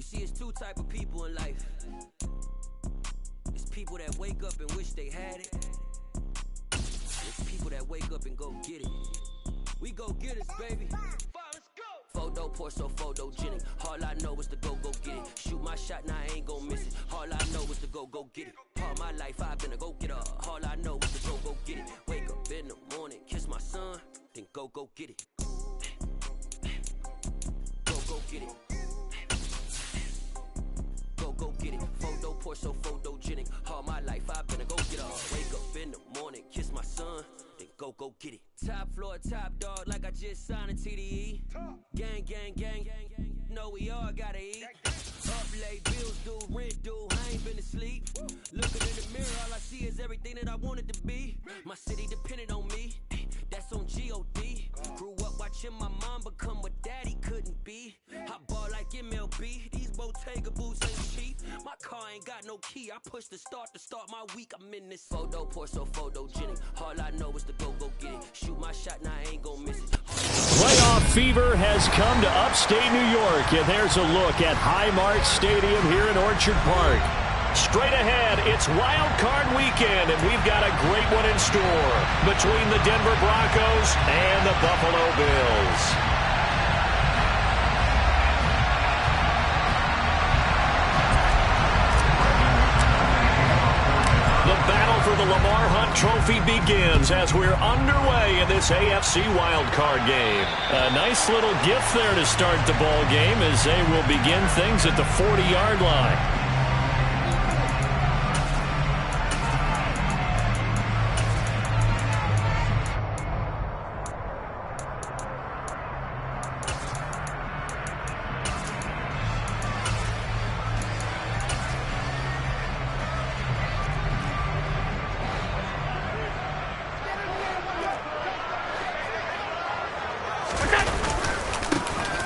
see, it's two type of people in life. It's people that wake up and wish they had it. It's people that wake up and go get it. We go get it, baby. Photo poor, so photogenic. All I know is to go get it. Shoot my shot, now I ain't gon' miss it. All I know is to go get it. All my life I've been a go-getter. All I know is to go get it. Wake up in the morning, kiss my son, then go get it. Go get it. Go get it. Photo poor, so photogenic. All my life I've been a go-getter. Wake up in the morning, kiss my son, then go get it. Top floor, top dog, like I just signed a TDE. Gang, gang, gang, know we all gotta eat. Up late, bills due, rent due, I ain't been asleep. Looking in the mirror, all I see is everything that I wanted to be. My city depended on me, that's on G.O.D. Grew up watching my mom become what daddy couldn't be. I ball like MLB, these Bottega boots ain't cheap. My car ain't got no key, I push the start to start my week. I'm in this photo poor, so photogenic. All I know is to go get it. Shoot my shot, now I ain't gon' miss it. Playoff fever has come to upstate New York, and there's a look at Highmark Stadium here in Orchard Park. Straight ahead, it's Wild Card Weekend, and we've got a great one in store between the Denver Broncos and the Buffalo Bills. The battle for the Lamar Hunt Trophy begins as we're underway in this AFC wildcard game. A nice little gift there to start the ball game as they will begin things at the 40-yard line.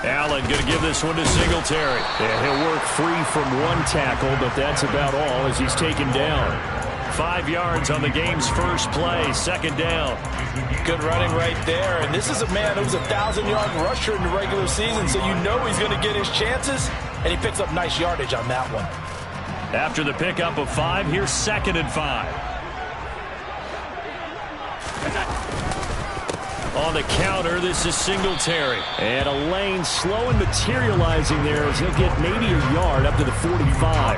Allen going to give this one to Singletary. And he'll work free from one tackle, but that's about all as he's taken down. 5 yards on the game's first play, second down. Good running right there. And this is a man who was a 1,000-yard rusher in the regular season, so you know he's going to get his chances. And he picks up nice yardage on that one. After the pickup of 5, here's 2nd and 5. On the counter, this is Singletary. And a lane slow and materializing there as he'll get maybe a yard up to the 45.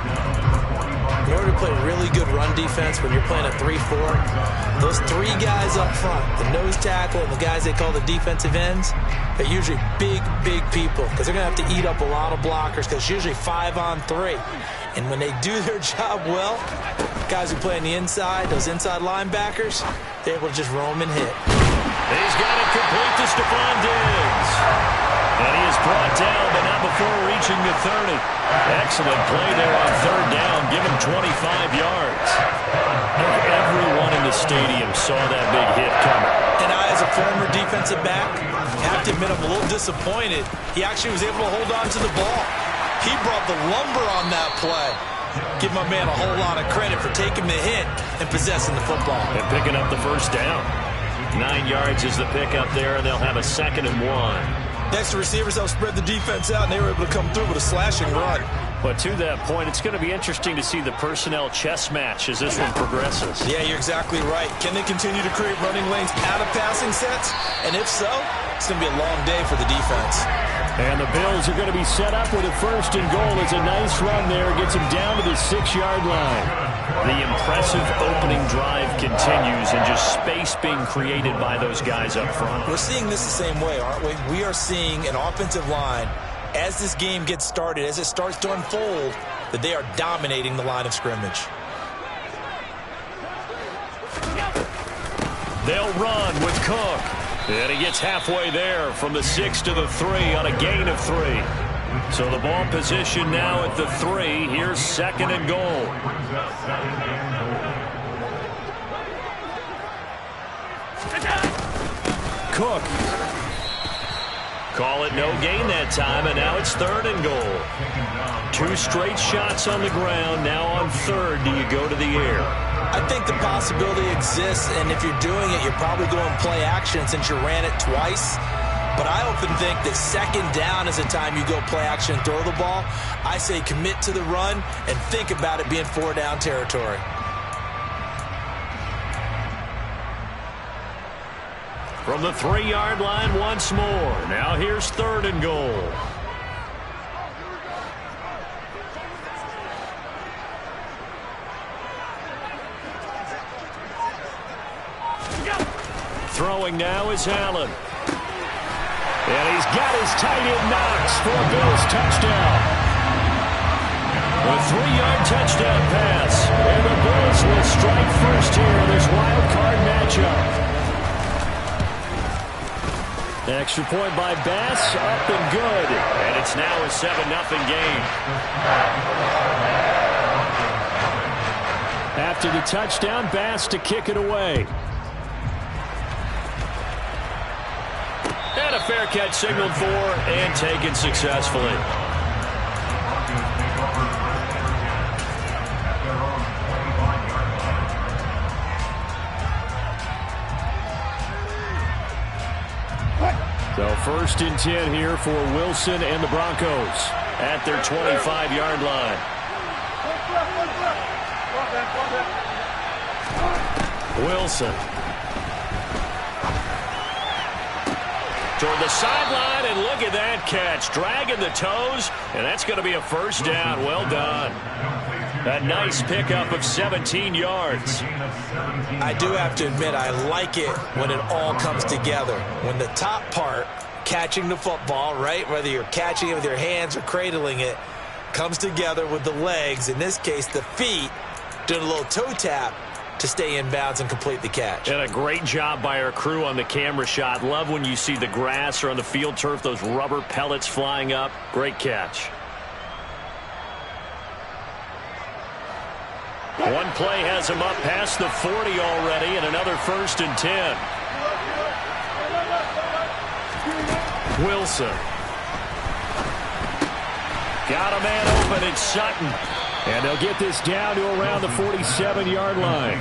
In order to play really good run defense when you're playing a 3-4, those 3 guys up front, the nose tackle and the guys they call the defensive ends, they're usually big people because they're going to have to eat up a lot of blockers because it's usually 5-on-3. And when they do their job well, guys who play on the inside, those inside linebackers, they're able to just roam and hit. He's got it complete to Stephon Diggs. And he is brought down, but not before reaching the 30. Excellent play there on 3rd down. Give him 25 yards. Everyone in the stadium saw that big hit coming. And I, as a former defensive back, have to admit I'm a little disappointed. He actually was able to hold on to the ball. He brought the lumber on that play. Give my man a whole lot of credit for taking the hit and possessing the football. And picking up the first down. 9 yards is the pickup there, and they'll have a 2nd and 1. Next, the receivers helped spread the defense out, and they were able to come through with a slashing run. But to that point, it's going to be interesting to see the personnel chess match as this one progresses. Yeah, you're exactly right. Can they continue to create running lanes out of passing sets? And if so, it's going to be a long day for the defense. And the Bills are going to be set up with a 1st and goal. It's a nice run there. Gets him down to the 6-yard line. The impressive opening drive continues and just space being created by those guys up front. We're seeing this the same way, aren't we? We are seeing an offensive line, as this game gets started, as it starts to unfold, that they are dominating the line of scrimmage. They'll run with Cook. And he gets halfway there from the 6 to the 3 on a gain of 3. So the ball position now at the 3. Here's 2nd and goal. Cook. Call it no gain that time, and now it's 3rd and goal. 2 straight shots on the ground. Now on 3rd, do you go to the air? I think the possibility exists, and if you're doing it, you're probably going play action since you ran it twice. But I often think that second down is the time you go play action and throw the ball. I say commit to the run and think about it being 4-down territory. From the 3-yard line once more. Now here's 3rd and goal. Throwing now is Allen. And he's got his tight end Knox for a Bills touchdown. A 3-yard touchdown pass. And the Bills will strike first here in this wild card matchup. Extra point by Bass, up and good. And it's now a 7-0 game. After the touchdown, Bass to kick it away. And a fair catch signaled for and taken successfully. So 1st and 10 here for Wilson and the Broncos at their 25-yard line. Wilson. Toward the sideline, and look at that catch. Dragging the toes, and that's going to be a 1st down. Well done. A nice pickup of 17 yards. I do have to admit, I like it when it all comes together. When the top part, catching the football, right, whether you're catching it with your hands or cradling it, comes together with the legs, in this case the feet, doing a little toe tap to stay in bounds and complete the catch. And a great job by our crew on the camera shot. Love when you see the grass or on the field turf, those rubber pellets flying up. Great catch. One play has him up past the 40 already, and another 1st and 10. Wilson. Got a man open, it's Sutton. And they'll get this down to around the 47-yard line.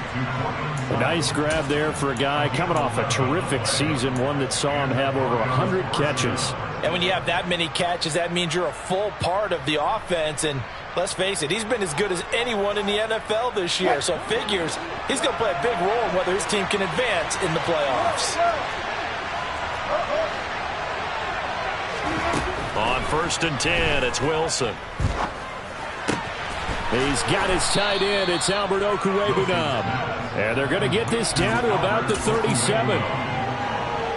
A nice grab there for a guy coming off a terrific season, one that saw him have over 100 catches. And when you have that many catches, that means you're a full part of the offense. And let's face it, he's been as good as anyone in the NFL this year. So figures he's going to play a big role in whether his team can advance in the playoffs. On 1st and 10, it's Wilson. He's got his tight end. It's Albert Okwuegbunam. And they're going to get this down to about the 37.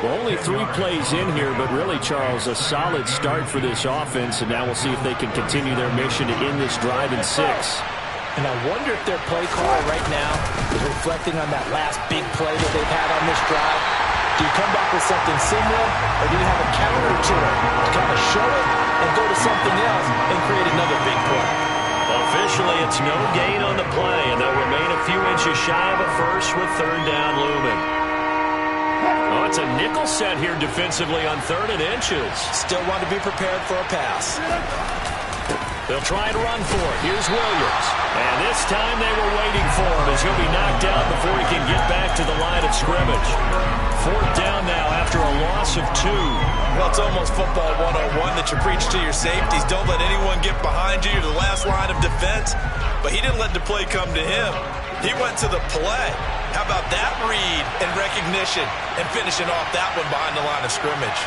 Well, only 3 plays in here, but really, Charles, a solid start for this offense. And now we'll see if they can continue their mission to end this drive in 6. And I wonder if their play caller right now is reflecting on that last big play that they've had on this drive. Do you come back with something similar, or do you have a counter to it to kind of show it and go to something else and create another big play? Officially, it's no gain on the play, and they'll remain a few inches shy of a first with 3rd down looming. Oh, it's a nickel set here defensively on 3rd and inches. Still want to be prepared for a pass. They'll try and run for it. Here's Williams. And this time they were waiting for him as he'll be knocked out before he can get back to the line of scrimmage. 4th down now after a loss of 2. Well, it's almost football 101 that you preach to your safeties. Don't let anyone get behind you. You're the last line of defense. But he didn't let the play come to him. He went to the play. How about that read and recognition and finishing off that one behind the line of scrimmage?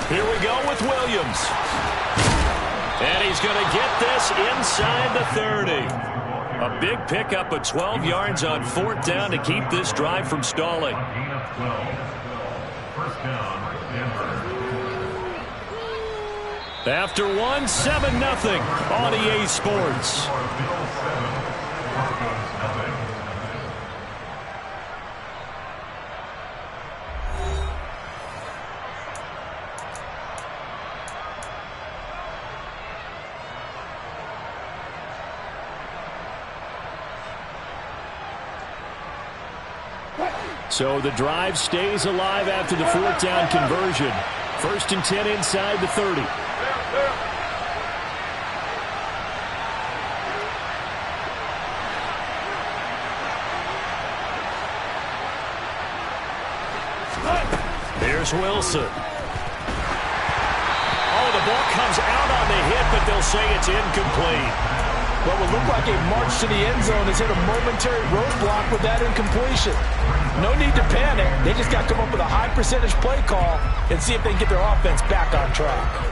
Here we go with Williams. And he's going to get this inside the 30. A big pickup of 12 yards on 4th down to keep this drive from stalling. After 1, 7-0 on EA Sports. So the drive stays alive after the 4th down conversion. 1st and 10 inside the 30. Here's Wilson. Oh, the ball comes out on the hit, but they'll say it's incomplete. What would look like a march to the end zone has hit a momentary roadblock with that incompletion. No need to panic. They just got to come up with a high percentage play call and see if they can get their offense back on track.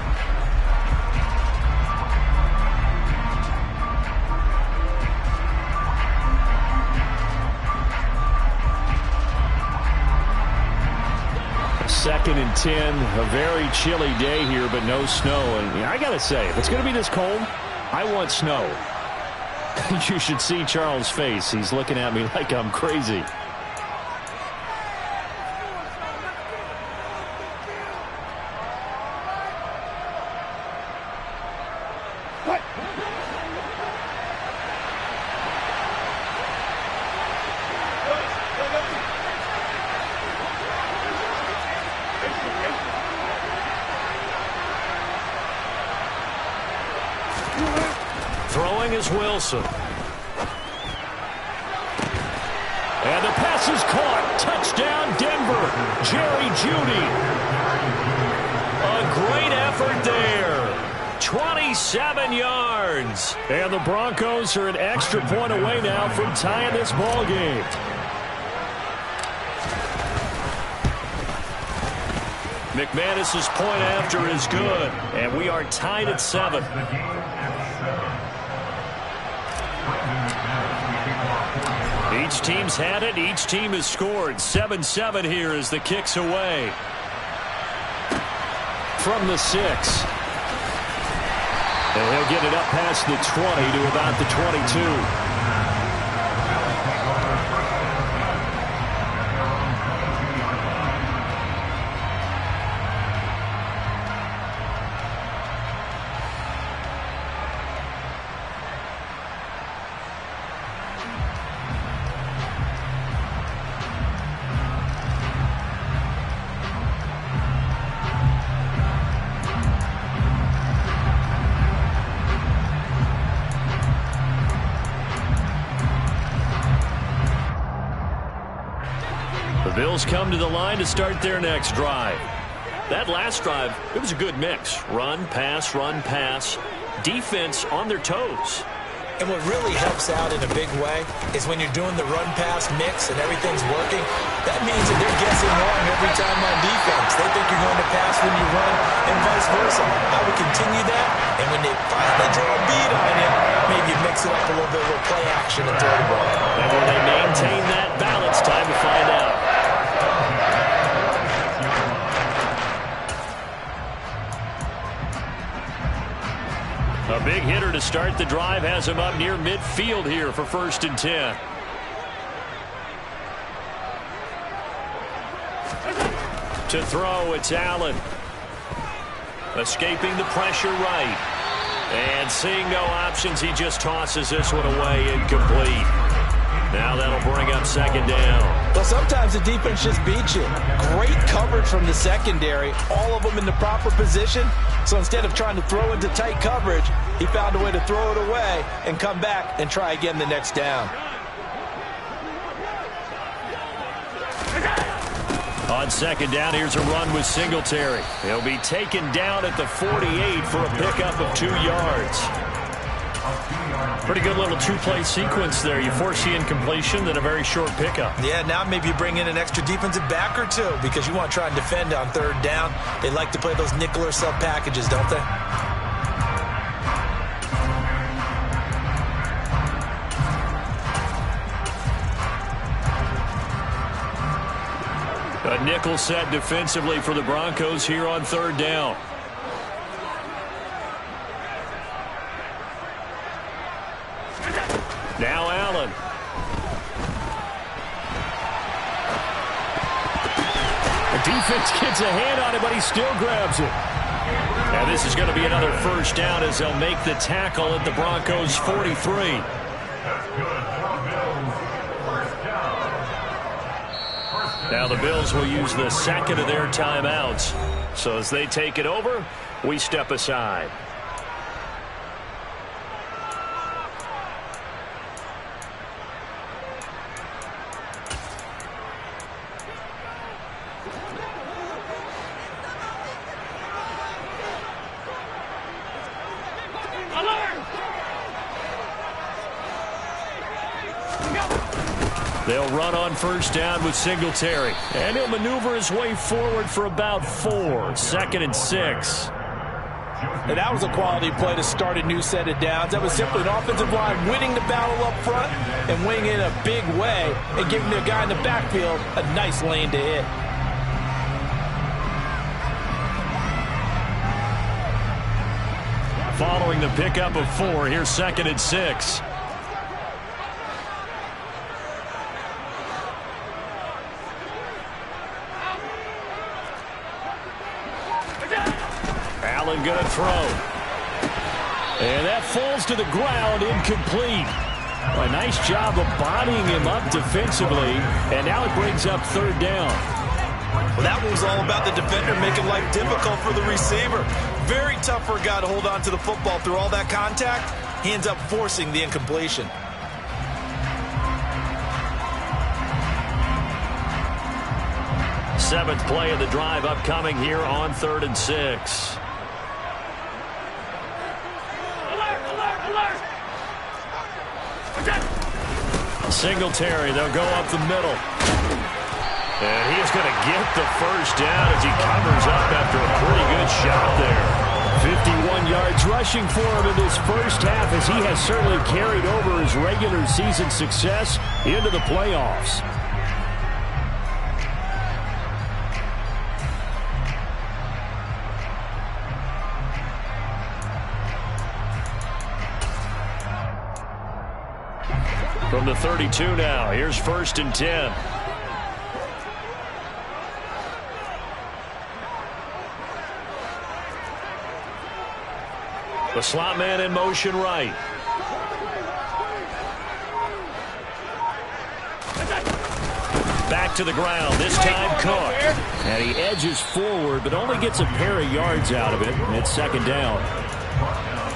Second and 10, a very chilly day here, but no snow. And I got to say, if it's going to be this cold, I want snow. You should see Charles' face. He's looking at me like I'm crazy. Throwing is Wilson. And the pass is caught. Touchdown, Denver. Jerry Jeudy. A great effort there. 27 yards. And the Broncos are an extra point away now from tying this ball game. McManus's point after is good. And we are tied at 7. Each team's had it. Each team has scored. 7-7 here as the kick's away. From the 6. And he'll get it up past the 20 to about the 22. Bills come to the line to start their next drive. That last drive, it was a good mix. Run, pass, defense on their toes. And what really helps out in a big way is when you're doing the run-pass mix and everything's working, that means that they're guessing wrong every time on defense. They think you're going to pass when you run and vice versa. I would continue that, and when they finally draw a beat on you, maybe you mix it up a little bit, a little play action and throw the ball. And when they maintain that balance, time to find out. A big hitter to start the drive has him up near midfield here for 1st and 10. To throw, it's Allen. Escaping the pressure right. And seeing no options, he just tosses this one away, incomplete. Now that'll bring up 2nd down. Well, sometimes the defense just beats you. Great coverage from the secondary, all of them in the proper position. So instead of trying to throw into tight coverage, he found a way to throw it away and come back and try again the next down. On 2nd down, here's a run with Singletary. He'll be taken down at the 48 for a pickup of 2 yards. Pretty good little two-play sequence there. You force the incompletion, then a very short pickup. Yeah, now maybe you bring in an extra defensive back or two because you want to try and defend on 3rd down. They like to play those nickel or sub packages, don't they? A nickel set defensively for the Broncos here on 3rd down. Now Allen. The defense gets a hand on it, but he still grabs it. Now this is going to be another 1st down as they'll make the tackle at the Broncos' 43. Now the Bills will use the 2nd of their timeouts. So as they take it over, we step aside. They'll run on first down with Singletary. And he'll maneuver his way forward for about 4. 2nd and 6. And that was a quality play to start a new set of downs. That was simply an offensive line winning the battle up front and winning in a big way and giving the guy in the backfield a nice lane to hit. Following the pickup of 4, here's 2nd and 6. Allen going to throw. And that falls to the ground, incomplete. A nice job of bodying him up defensively, and now it brings up 3rd down. Well, that one was all about the defender making life difficult for the receiver. Very tough for a guy to hold on to the football through all that contact. He ends up forcing the incompletion. Seventh play of the drive upcoming here on 3rd and 6. Singletary, they'll go up the middle. And he's going to get the first down as he covers up after a pretty good shot there. 51 yards rushing for him in this first half, as he has certainly carried over his regular season success into the playoffs. From the 32 now, here's 1st and 10. The slot man in motion right. Back to the ground, this time Cook. And he edges forward, but only gets a pair of yards out of it. And it's 2nd down.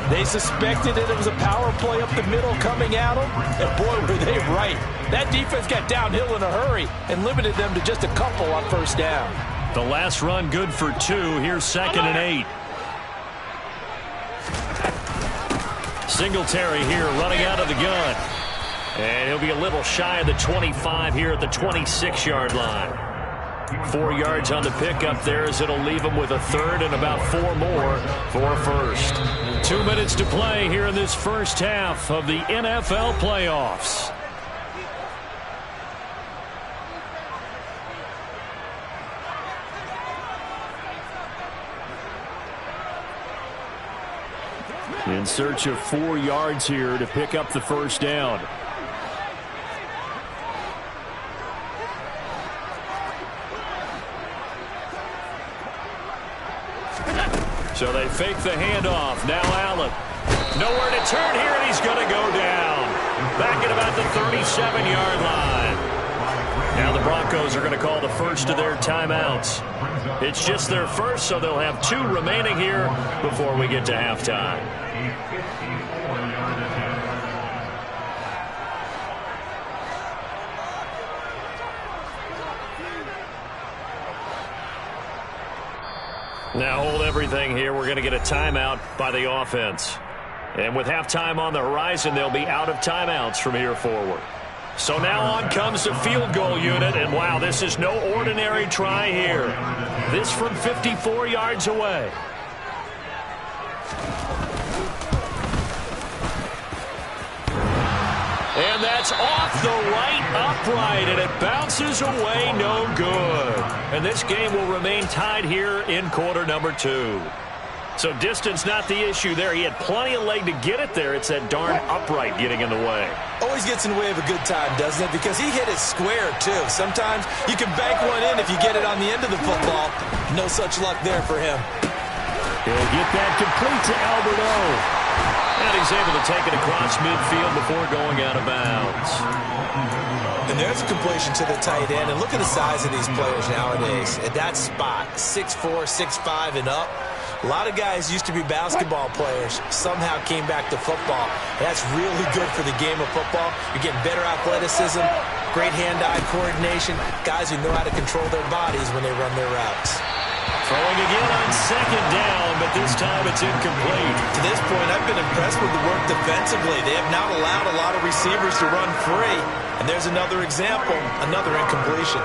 They suspected it was a power play up the middle coming at them, and boy, were they right. That defense got downhill in a hurry and limited them to just a couple on 1st down. The last run good for 2. Here's 2nd and 8. Singletary here running out of the gun. And he'll be a little shy of the 25 here at the 26-yard line. 4 yards on the pickup there, as it'll leave him with a 3rd and about 4 more for 1st. 2 minutes to play here in this first half of the NFL playoffs. In search of 4 yards here to pick up the first down. So they fake the handoff. Now Allen. Nowhere to turn here, and he's going to go down. Back at about the 37-yard line. Now the Broncos are going to call the first of their timeouts. It's just their first, so they'll have 2 remaining here before we get to halftime. Now hold everything here. We're going to get a timeout by the offense. And with halftime on the horizon, they'll be out of timeouts from here forward. So now on comes the field goal unit. And wow, this is no ordinary try here. This from 54 yards away. And that's off the right upright, and it bounces away, no good. And this game will remain tied here in quarter number 2. So distance not the issue there. He had plenty of leg to get it there. It's that darn upright getting in the way. Always gets in the way of a good time, doesn't it? Because he hit it square, too. Sometimes you can bank one in if you get it on the end of the football. No such luck there for him. He'll get that complete to Albert O. And he's able to take it across midfield before going out of bounds. And there's a completion to the tight end. And look at the size of these players nowadays. At that spot, 6'4", 6'5", and up. A lot of guys used to be basketball players, somehow came back to football. That's really good for the game of football. You're getting better athleticism, great hand-eye coordination, guys who know how to control their bodies when they run their routes. Throwing again on second down, but this time it's incomplete. To this point, I've been impressed with the work defensively. They have not allowed a lot of receivers to run free. And there's another example, another incompletion.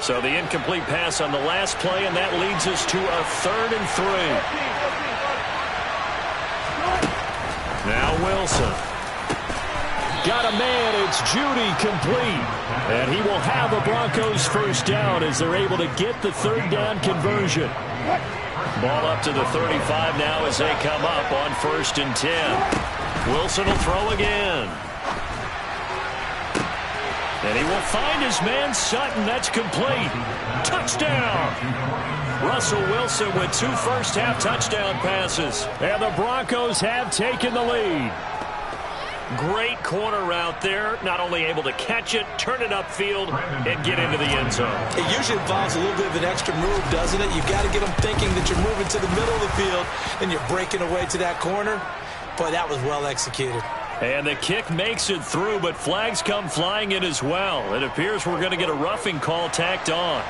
So the incomplete pass on the last play, and that leads us to a 3rd and 3. Now Wilson. Got a man, it's Judy, complete. And he will have a Broncos first down as they're able to get the 3rd down conversion. Ball up to the 35 now as they come up on 1st and 10. Wilson will throw again. And he will find his man Sutton. That's complete. Touchdown. Russell Wilson with 2 first-half touchdown passes. And the Broncos have taken the lead. Great corner route there. Not only able to catch it, turn it upfield, and get into the end zone. It usually involves a little bit of an extra move, doesn't it? You've got to get them thinking that you're moving to the middle of the field, and you're breaking away to that corner. Boy, that was well executed. And the kick makes it through, but flags come flying in as well. It appears we're going to get a roughing call tacked on.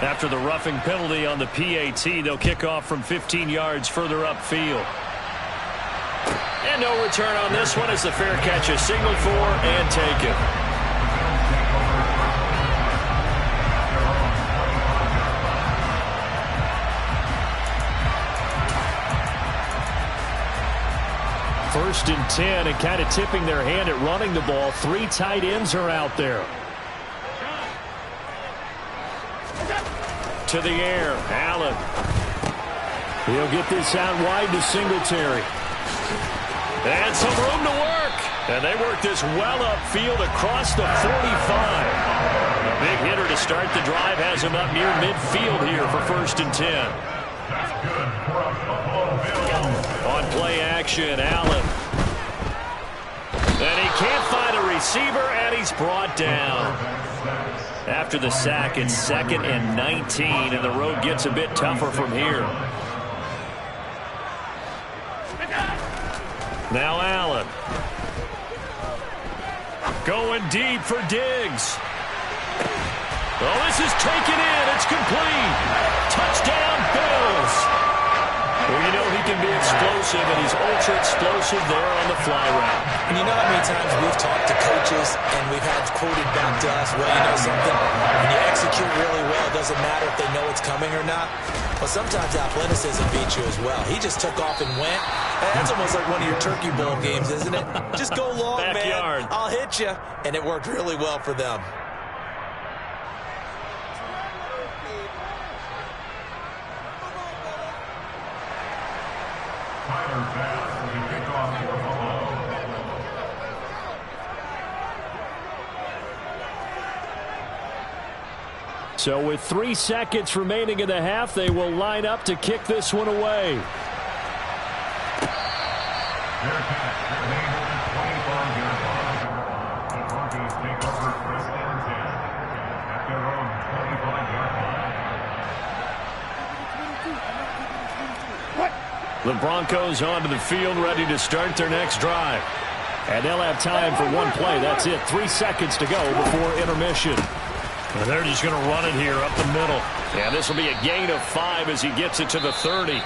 After the roughing penalty on the PAT, they'll kick off from 15 yards further upfield. And no return on this one as the fair catch is signaled for and taken. First and 10, and kind of tipping their hand at running the ball. 3 tight ends are out there. To the air, Allen. He'll get this out wide to Singletary. And some room to work. And they work this well upfield across the 45. A big hitter to start the drive has him up near midfield here for 1st and 10. On play action, Allen. And he can't find a receiver, and he's brought down. After the sack, it's 2nd and 19, and the road gets a bit tougher from here. Now Allen. Going deep for Diggs. Oh, this is taken in. It's complete. Touchdown, Bills. Well, you know he can be explosive, and he's ultra-explosive there on the fly route. And you know how many times we've talked to coaches and we've had quoted back to us, well, you know something, when you execute really well, it doesn't matter if they know it's coming or not. Well, sometimes athleticism beats you as well. He just took off and went. That's almost like one of your Turkey Bowl games, isn't it? Just go long, Backyard. man. I'll hit you. And it worked really well for them. So with 3 seconds remaining in the half, they will line up to kick this one away. The Broncos onto the field, ready to start their next drive. And they'll have time for one play. That's it. 3 seconds to go before intermission. And they're just going to run it here up the middle. And this will be a gain of 5 as he gets it to the 30.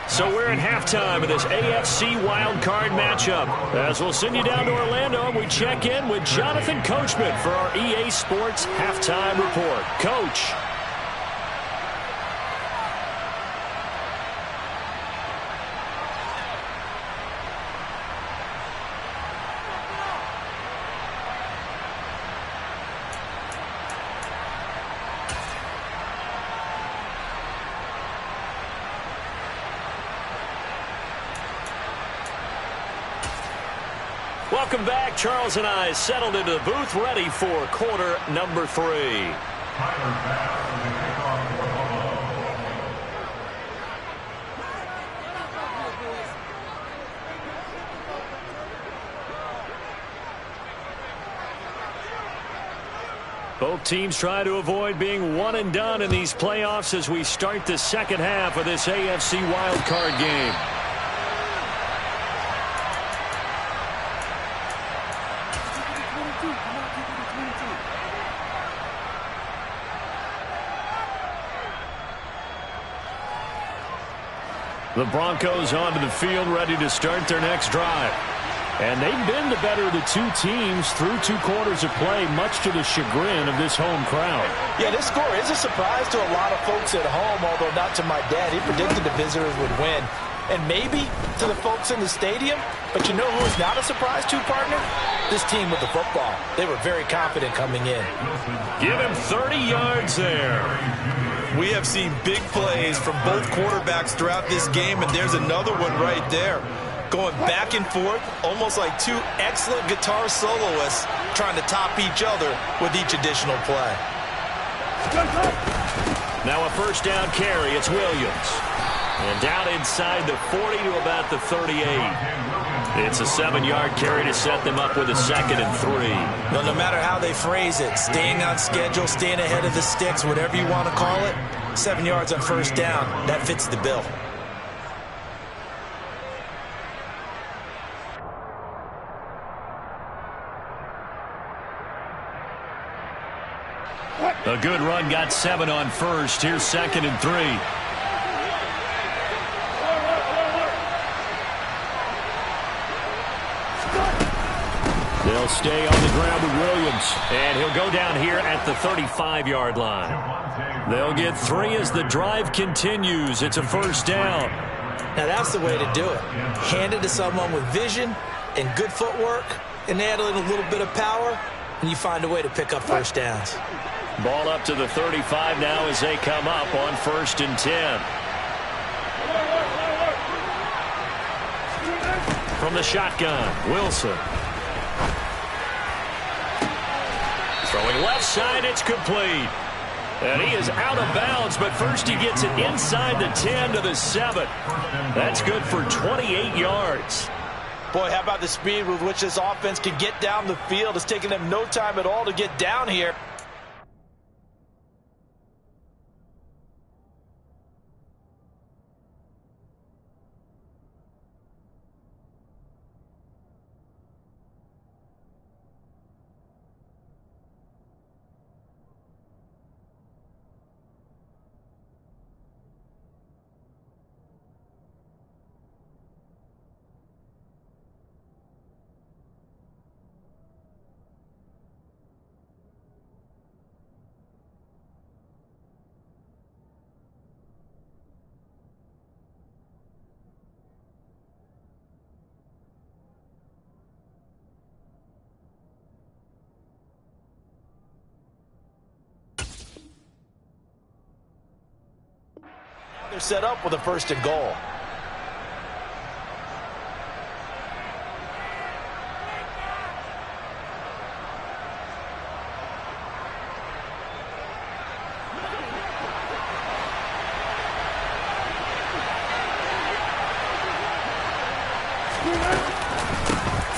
So we're at halftime of this AFC wildcard matchup. As we'll send you down to Orlando, we check in with Jonathan Coachman for our EA Sports Halftime Report. Coach. Welcome back. Charles and I settled into the booth, ready for quarter number 3. Both teams try to avoid being one and done in these playoffs as we start the second half of this AFC wildcard game. The Broncos onto the field, ready to start their next drive. And they've been the better of the two teams through 2 quarters of play, much to the chagrin of this home crowd. Yeah, this score is a surprise to a lot of folks at home, although not to my dad. He predicted the visitors would win. And maybe to the folks in the stadium. But you know who is not a surprise to, partner? This team with the football. They were very confident coming in. Give him 30 yards there. We have seen big plays from both quarterbacks throughout this game, and there's another one right there. Going back and forth, almost like 2 excellent guitar soloists trying to top each other with each additional play. Now a first down carry. It's Williams. And down inside the 40 to about the 38. It's a 7-yard carry to set them up with a 2nd and 3. Well, no matter how they phrase it, staying on schedule, staying ahead of the sticks, whatever you want to call it, 7 yards on first down, that fits the bill. A good run, got 7 on first. Here's 2nd and 3. They'll stay on the ground with Williams, and he'll go down here at the 35-yard line. They'll get 3 as the drive continues. It's a first down. Now that's the way to do it. Hand it to someone with vision and good footwork, and add in a little bit of power, and you find a way to pick up first downs. Ball up to the 35 now as they come up on 1st and 10. From the shotgun, Wilson. Throwing left side, it's complete. And he is out of bounds, but first he gets it inside the 10 to the 7. That's good for 28 yards. Boy, how about the speed with which this offense can get down the field? It's taking them no time at all to get down here. They're set up with a 1st and goal.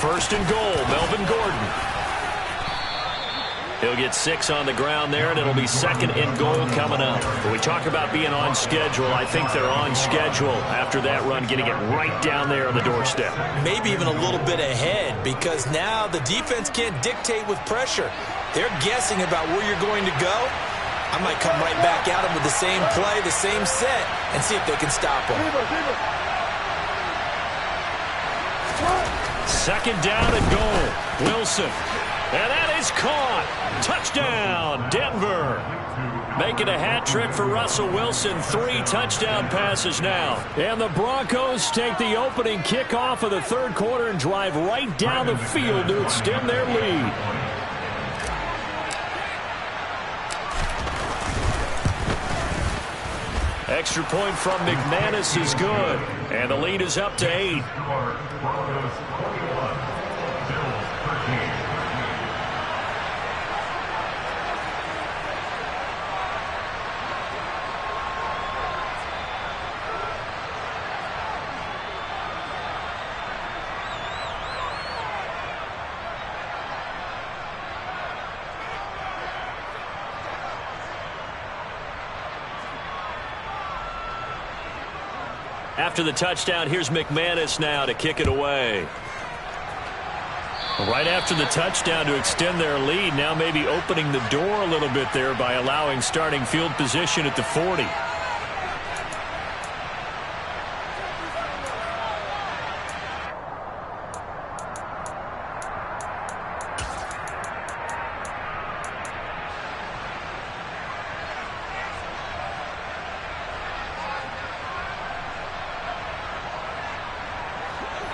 First and goal, Melvin Gordon. He'll get 6 on the ground there, and it'll be 2nd and goal coming up. When we talk about being on schedule, I think they're on schedule after that run, getting it right down there on the doorstep. Maybe even a little bit ahead, because now the defense can't dictate with pressure. They're guessing about where you're going to go. I might come right back at them with the same play, the same set, and see if they can stop them. 2nd down and goal. Wilson. And that is caught. Touchdown, Denver. Making a hat trick for Russell Wilson. 3 touchdown passes now. And the Broncos take the opening kickoff of the 3rd quarter and drive right down the field to extend their lead. Extra point from McManus is good. And the lead is up to 8. After the touchdown, here's McManus now to kick it away. Right after the touchdown to extend their lead, now maybe opening the door a little bit there by allowing starting field position at the 40.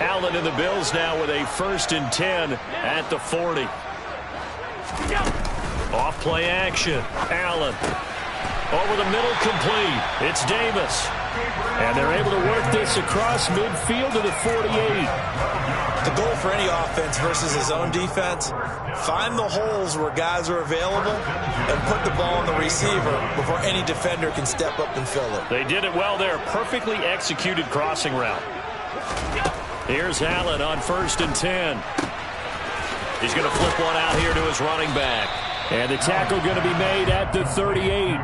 Allen and the Bills now with a 1st and 10 at the 40. Off play action. Allen. Over the middle, complete. It's Davis. And they're able to work this across midfield to the 48. The goal for any offense versus his own defense, find the holes where guys are available and put the ball on the receiver before any defender can step up and fill it. They did it well there. Perfectly executed crossing route. Here's Allen on 1st and 10. He's going to flip one out here to his running back. And the tackle going to be made at the 38.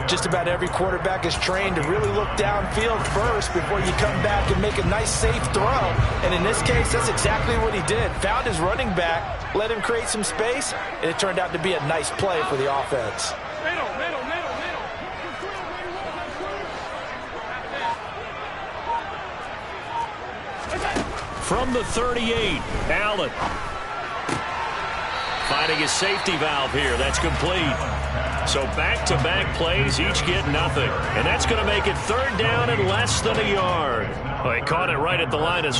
Just about every quarterback is trained to really look downfield first before you come back and make a nice, safe throw. And in this case, that's exactly what he did. Found his running back, let him create some space, and it turned out to be a nice play for the offense. From the 38, Allen. Finding his safety valve here. That's complete. So back-to-back plays, each get nothing. And that's going to make it 3rd down and less than a yard. Well, he caught it right at the line of...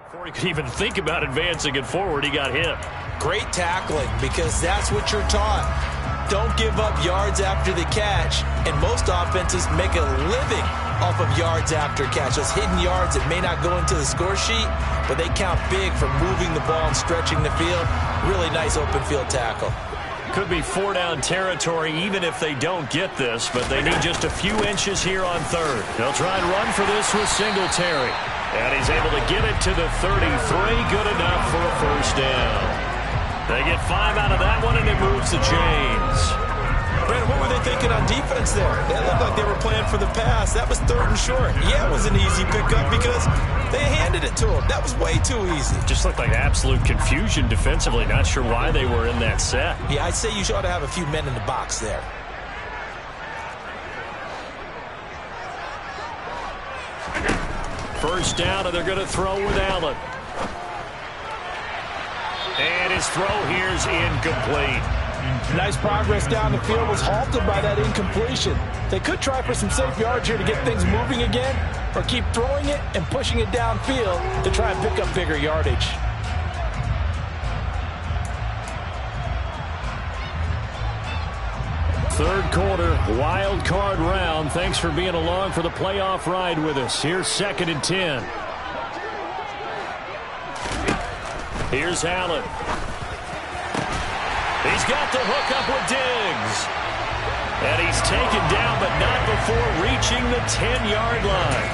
Before he could even think about advancing it forward, he got hit. Great tackling, because that's what you're taught. Don't give up yards after the catch, and most offenses make a living off of yards after catch. Those hidden yards that may not go into the score sheet, but they count big for moving the ball and stretching the field. Really nice open field tackle. Could be 4-down territory even if they don't get this, but they need just a few inches here on 3rd. They'll try and run for this with Singletary. And he's able to get it to the 33. Good enough for a 1st down. They get 5 out of that one, and it moves the chains. Brandon, what were they thinking on defense there? They looked like they were playing for the pass. That was 3rd and short. Yeah, it was an easy pickup because they handed it to him. That was way too easy. Just looked like absolute confusion defensively. Not sure why they were in that set. Yeah, I'd say you ought to have a few men in the box there. First down, and they're going to throw with Allen. And his throw here's incomplete. Nice progress down the field was halted by that incompletion. They could try for some safe yards here to get things moving again, or keep throwing it and pushing it downfield to try and pick up bigger yardage. Third quarter, wild card round. Thanks for being along for the playoff ride with us. Here's 2nd and 10. Here's Allen. He's got the hook up with Diggs. And he's taken down, but not before reaching the 10-yard line.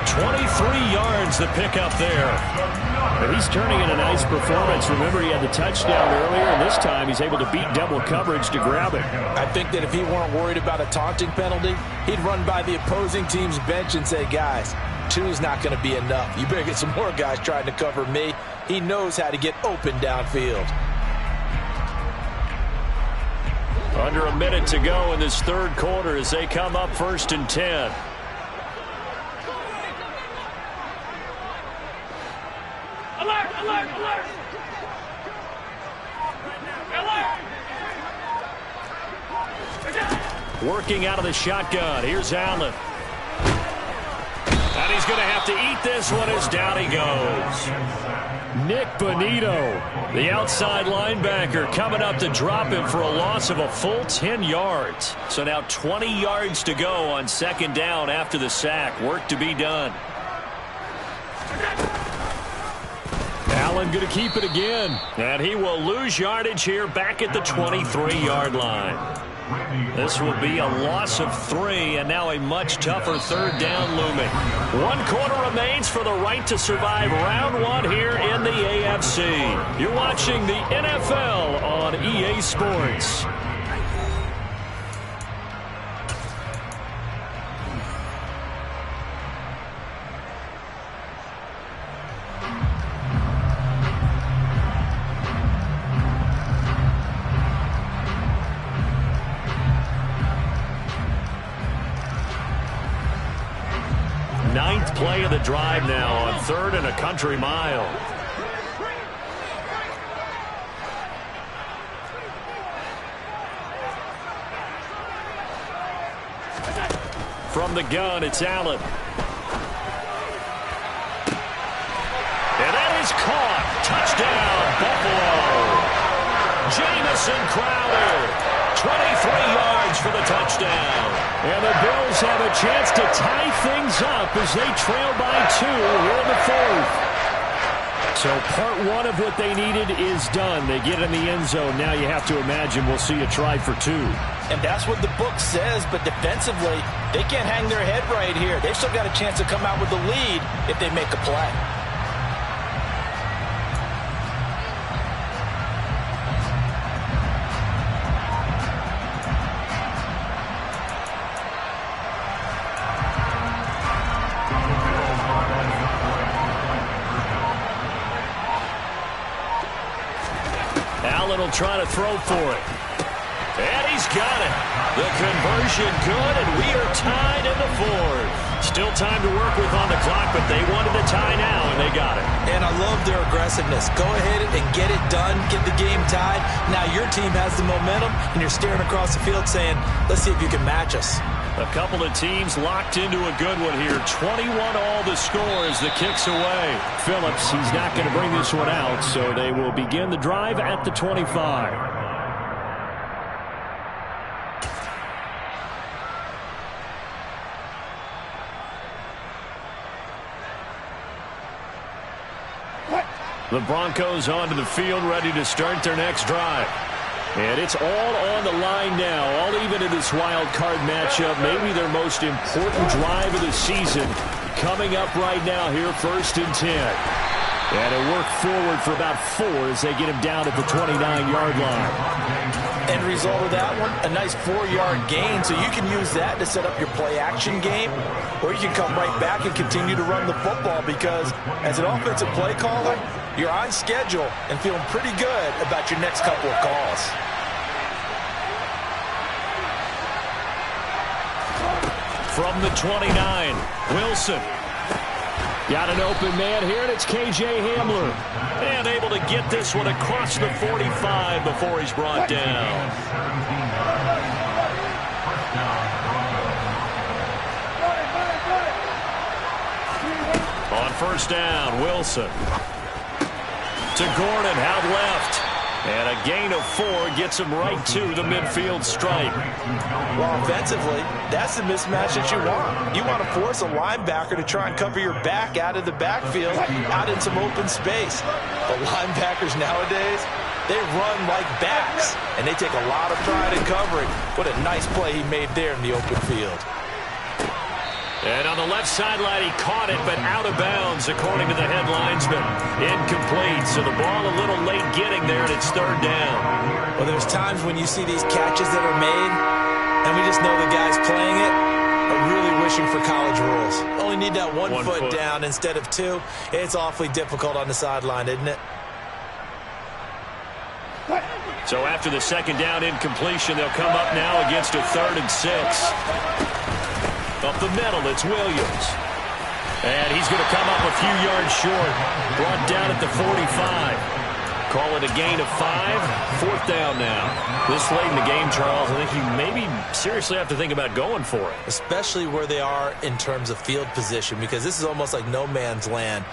23 yards to pick up there. And he's turning in a nice performance. Remember, he had the touchdown earlier, and this time he's able to beat double coverage to grab it. I think that if he weren't worried about a taunting penalty, he'd run by the opposing team's bench and say, guys, 2 is not going to be enough. You better get some more guys trying to cover me. He knows how to get open downfield. Under a minute to go in this third quarter as they come up 1st and 10. Alert, alert, alert! Alert! Working out of the shotgun. Here's Allen. And he's going to have to eat this one as down he goes. Nick Bonito, the outside linebacker, coming up to drop him for a loss of a full 10 yards. So now 20 yards to go on 2nd down after the sack. Work to be done. Allen going to keep it again. And he will lose yardage here back at the 23-yard line. This will be a loss of 3, and now a much tougher 3rd down looming. 1 quarter remains for the right to survive round 1 here in the AFC. You're watching the NFL on on EA Sports. Ninth play of the drive now on 3rd and a country mile. From the gun, it's Allen. And that is caught. Touchdown, Buffalo. Jamison Crowder. 23 yards for the touchdown. And the Bills have a chance to tie things up as they trail by 2 here in the 4th. So part 1 of what they needed is done. They get in the end zone. Now you have to imagine we'll see a try for 2. And that's what the book says, but defensively, they can't hang their head right here. They've still got a chance to come out with the lead if they make a play. Allen will try to throw for it. And he's got it. The conversion good, and we are tied in the 4th. Still time to work with on the clock, but they wanted the tie now, and they got it. And I love their aggressiveness. Go ahead and get it done, get the game tied. Now your team has the momentum, and you're staring across the field saying, let's see if you can match us. A couple of teams locked into a good one here. 21 all the score as the kick's away. Phillips, he's not going to bring this one out, so they will begin the drive at the 25. The Broncos onto the field, ready to start their next drive. And it's all on the line now, all even in this wild card matchup. Maybe their most important drive of the season coming up right now here, 1st and 10. And a work forward for about 4 as they get him down at the 29-yard line. End result of that one, a nice 4-yard gain, so you can use that to set up your play-action game, or you can come right back and continue to run the football because as an offensive play caller, you're on schedule and feeling pretty good about your next couple of calls. From the 29, Wilson. Got an open man here, and it's K.J. Hamler. And able to get this one across the 45 before he's brought down. On 1st down, Wilson. To Gordon, out left. And a gain of 4 gets him right to the midfield stripe. Well, offensively, that's the mismatch that you want. You want to force a linebacker to try and cover your back out of the backfield, out in some open space. The linebackers nowadays, they run like backs, and they take a lot of pride in covering. What a nice play he made there in the open field. And on the left sideline, he caught it, but out of bounds, according to the head linesman. Incomplete, so the ball a little late getting there, and it's 3rd down. Well, there's times when you see these catches that are made, and we just know the guys playing it are really wishing for college rules. Only need that one foot down instead of 2. It's awfully difficult on the sideline, isn't it? So after the 2nd down incompletion, they'll come up now against a 3rd and 6. Up the middle, it's Williams. And he's going to come up a few yards short. Brought down at the 45. Call it a gain of 5. 4th down now. This late in the game, Charles, I think you maybe seriously have to think about going for it. Especially where they are in terms of field position, because this is almost like no man's land.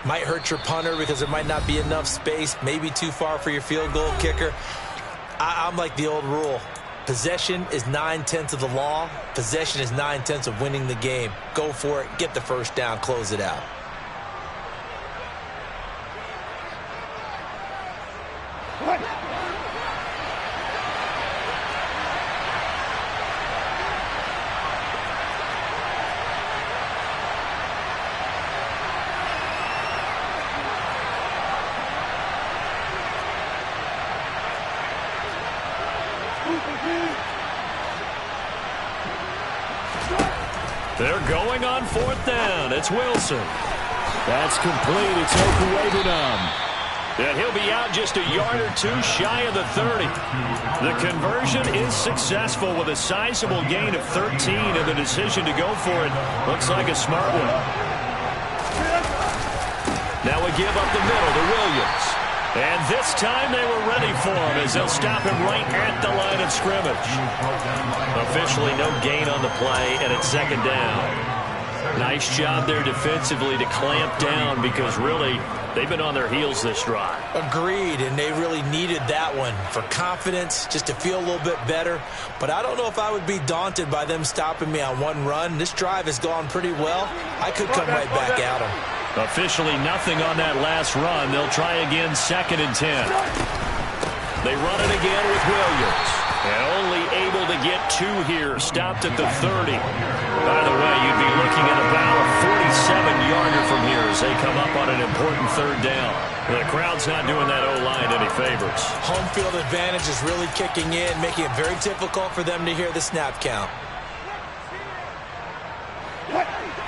Might hurt your punter because there might not be enough space, maybe too far for your field goal kicker. I'm like the old rule. Possession is 9/10 of the law. Possession is 9/10 of winning the game. Go for it. Get the 1st down. Close it out. They're going on 4th down. It's Wilson. That's complete. It's Okuwebunam. And he'll be out just a yard or two shy of the 30. The conversion is successful with a sizable gain of 13, and the decision to go for it looks like a smart one. Now we give up the middle to Williams. And this time they were ready for him as they'll stop him right at the line of scrimmage. Officially no gain on the play, and it's 2nd down. Nice job there defensively to clamp down because really they've been on their heels this drive. Agreed, and they really needed that one for confidence, just to feel a little bit better. But I don't know if I would be daunted by them stopping me on one run. This drive has gone pretty well. I could come right back at them. Officially nothing on that last run. They'll try again 2nd and 10. They run it again with Williams. And only able to get 2 here. Stopped at the 30. By the way, you'd be looking at about a 47-yarder from here as they come up on an important 3rd down. The crowd's not doing that O-line any favors. Home field advantage is really kicking in, making it very difficult for them to hear the snap count.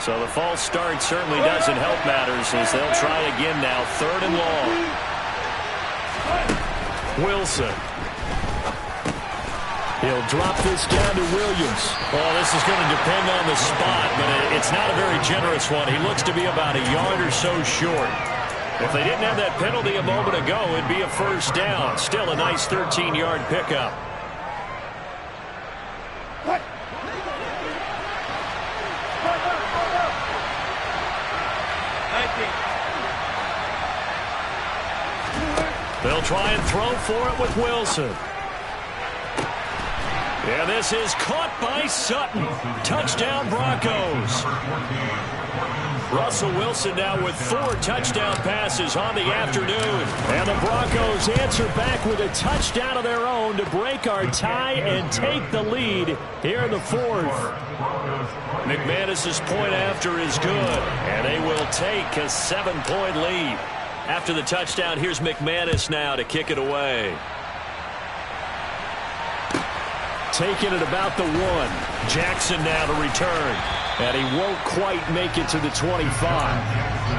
So the false start certainly doesn't help matters as they'll try again now. 3rd and long. Wilson. He'll drop this down to Williams. Well, this is going to depend on the spot, but it's not a very generous one. He looks to be about a yard or so short. If they didn't have that penalty a moment ago, it'd be a 1st down. Still a nice 13-yard pickup. They'll try and throw for it with Wilson. And this is caught by Sutton. Touchdown Broncos. Russell Wilson now with 4 touchdown passes on the afternoon. And the Broncos answer back with a touchdown of their own to break our tie and take the lead here in the 4th. McManus's point after is good. And they will take a 7-point lead. After the touchdown, here's McManus now to kick it away. Taking it about the 1. Jackson now to return. And he won't quite make it to the 25.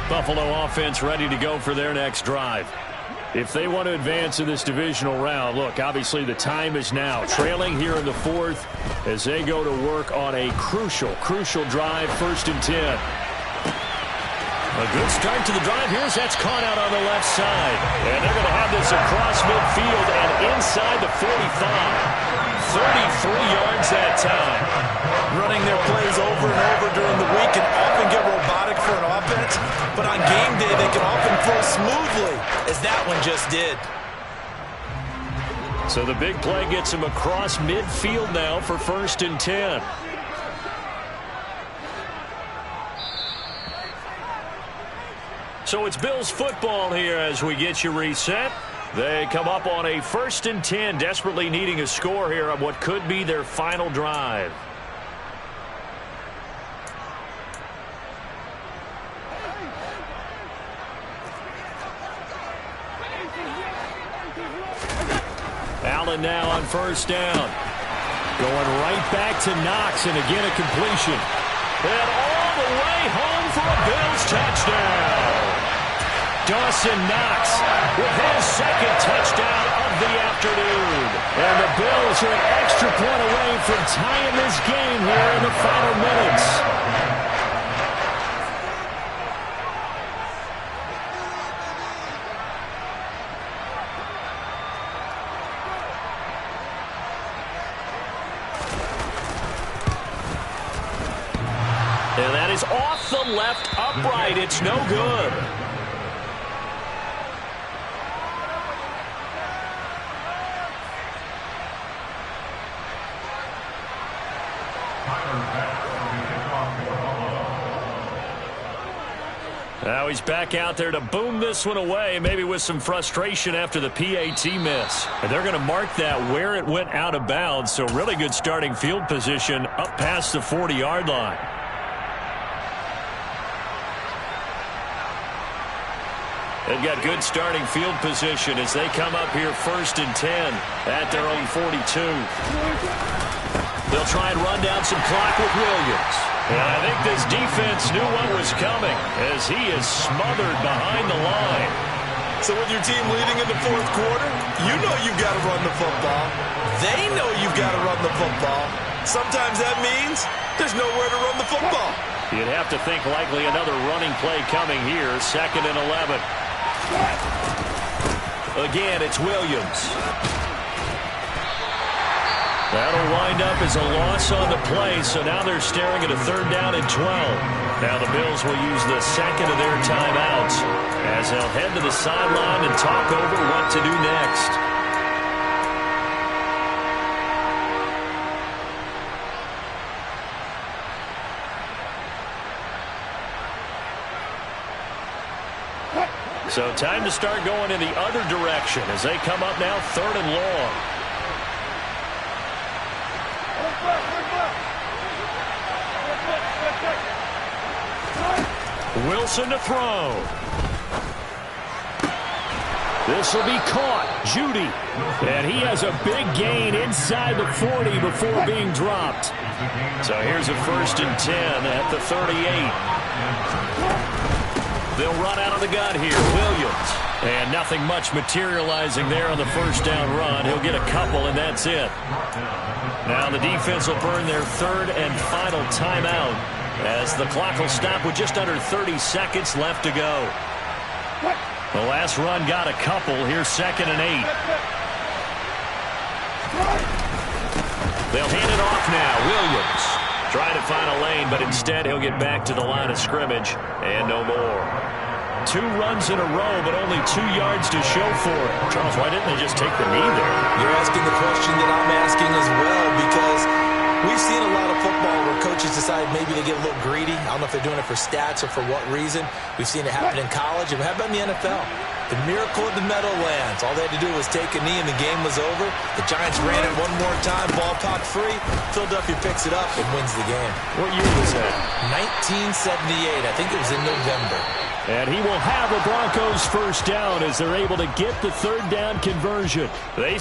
Buffalo offense ready to go for their next drive. If they want to advance in this divisional round, look, obviously the time is now. Trailing here in the 4th as they go to work on a crucial drive, 1st and 10. A good start to the drive. Here's that's caught out on the left side. And they're going to have this across midfield and inside the 45. 33 yards that time. Running their plays over and over during the week can often get robotic for an offense, but on game day they can often flow smoothly, as that one just did. So the big play gets him across midfield now for 1st and 10. So it's Bills football here as we get you reset. They come up on a 1st and 10, desperately needing a score here on what could be their final drive. Allen now on 1st down. Going right back to Knox, and again a completion. And all the way home for a Bills touchdown. Dawson Knox with his 2nd touchdown of the afternoon. And the Bills are an extra point away from tying this game here in the final minutes. And that is off the left upright. It's no good. Now he's back out there to boom this one away, maybe with some frustration after the PAT miss. And they're going to mark that where it went out of bounds, so really good starting field position up past the 40-yard line. They've got good starting field position as they come up here 1st and 10 at their own 42. They'll try and run down some clock with Williams. And I think this defense knew what was coming as he is smothered behind the line. So with your team leading in the 4th quarter, you know you've got to run the football. They know you've got to run the football. Sometimes that means there's nowhere to run the football. You'd have to think likely another running play coming here, 2nd and 11. Again, it's Williams. That'll wind up as a loss on the play, so now they're staring at a 3rd down and 12. Now the Bills will use the 2nd of their timeouts as they'll head to the sideline and talk over what to do next. So time to start going in the other direction as they come up now 3rd and long. Wilson to throw. This will be caught. Judy. And he has a big gain inside the 40 before being dropped. So here's a 1st and 10 at the 38. They'll run out of the gun here. Williams. And nothing much materializing there on the 1st down run. He'll get a couple, and that's it. Now the defense will burn their 3rd and final timeout as the clock will stop with just under 30 seconds left to go. The last run got a couple. Here's 2nd and 8. They'll hand it off now. Williams trying to find a lane, but instead he'll get back to the line of scrimmage and no more. 2 runs in a row, but only 2 yards to show for it. Charles, why didn't they just take the knee there? You're asking the question that I'm asking as well, because we've seen a lot of football where coaches decide maybe they get a little greedy. I don't know if they're doing it for stats or for what reason. We've seen it happen in college, and how about in the NFL? The miracle of the Meadowlands. All they had to do was take a knee, and the game was over. The Giants ran it one more time, ball popped free. Philadelphia picks it up and wins the game. What year was that? 1978. I think it was in November. And he will have a Broncos 1st down as they're able to get the 3rd down conversion. They